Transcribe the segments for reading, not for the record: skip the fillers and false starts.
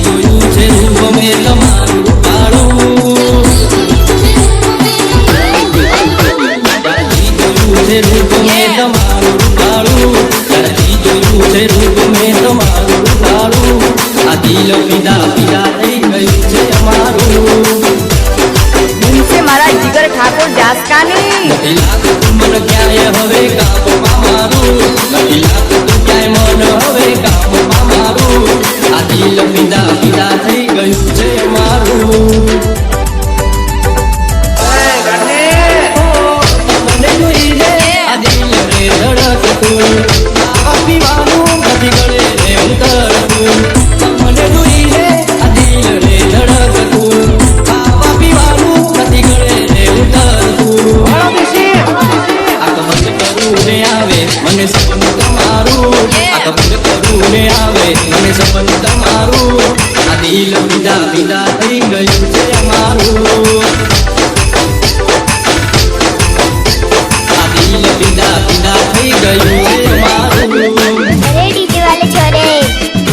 જોયું છે રૂપ મેં તમારું કાળું છે રૂપ મેં તમારું કાળું ત્યારથી જોયું છે રૂપ મેં તમારું કાળું આ દિલ પીડા પીડા થઈ ગયું છે અમારું દિલસે મારા જીગર ઠાકોર જાસકાની નથી લાગતું મન ક્યાંય હવે કામમાં મારું નથી લાગતું ક્યાંય મન હવે કામમાં મારું આ દિલ પીડા પીડા થઈ ગયું છે અમારું મને જોઈને આ દિલ રે ધડકતું ખાવા પીવાનું નથી ગળે રે ઉતરતું મને જોઈને આ દિલ રે ધડકતું ખાવા પીવાનું નથી ગળે રે ઉતરતું આ તો બંધ કરું ને આવે મને સપનું તમારું આ તો બંધ કરું ને આવે મને સપનું તમારું આ દિલ પીડા પીડા થઈ ગયું છે અમારું पीदा पीदा થઈ ગયું છે મારું अरे डीजे वाले छोरे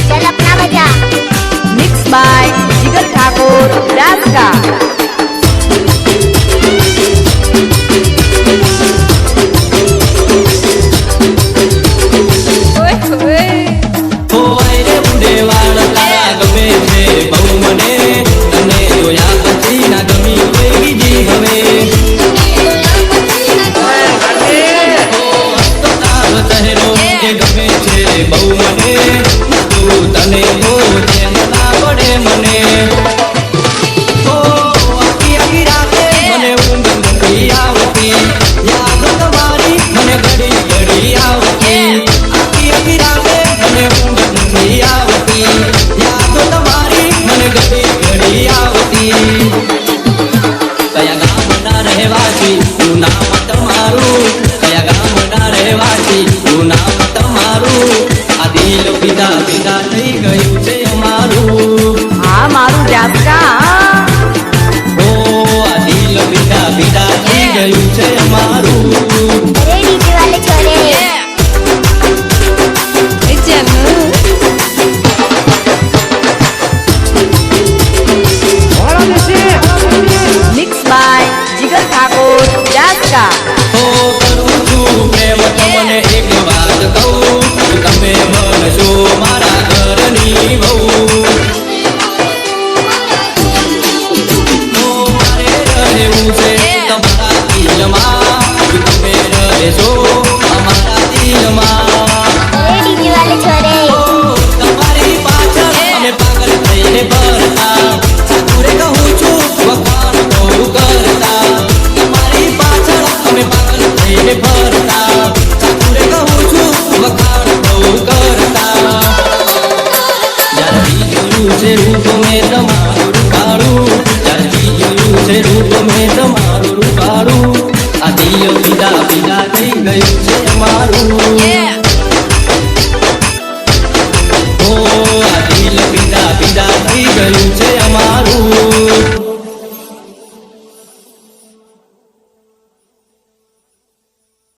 चल अपना बजा મિક્સ બાય જીગર ઠાકોર જાસકા ઓય રે બુડે વાળ તારા ગમે છે બહુ મને તને જોયા પછી ના ગમી કોઈ બીજી હવે ચહેરો કે ગમે છે બહુ મને તું તને તો જેમ ના પડે મને તો આખી આખી રાતે મને ઊંઘ નથી આવતી યાદ તમારી મને ઘડી ઘડી આવતી આખી આખી રાતે મને ઊંઘ નથી આવતી યાદ તમારી મને ઘડી ઘડી આવતી કયા ગામના રહેવાસી તું નામ તમારું કયા ગામના રહેવાસી તું નામ તમારું આ દિલ પીડા પીડા થઈ ગયું છે અમારું હા મારું જાસકા ઓ આ દિલ પીડા પીડા થઈ ગયું છે અમારું अरे डीजे वाले छोरे મિક્સ બાય જીગર ઠાકોર જાસકા હો કરું છું પ્રેમ તમને એક વાત કહું તમે બનશો મારા ઘરની વહુ તો મારે રહેવું છે તમારા દિલમાં તમે રહેશો અમારા દિલમાં अरे डीजे वाले छोरे તમારી પાછળ અમે પાગલ થઈને ફરતા સાચુરે કહું છું વખાણ બહુ કરતા તમારી પાછળ અમે પાગલ થઈને ફરતા સાચુરે કહું છું વખાણ બહુ કરતા જ્યારથી જોયું છે રૂપ મેં તમારું રૂપાળું જ્યારથી જોયું છે રૂપ મેં તમારું રૂપાળું આ દિલ પીડા પીડા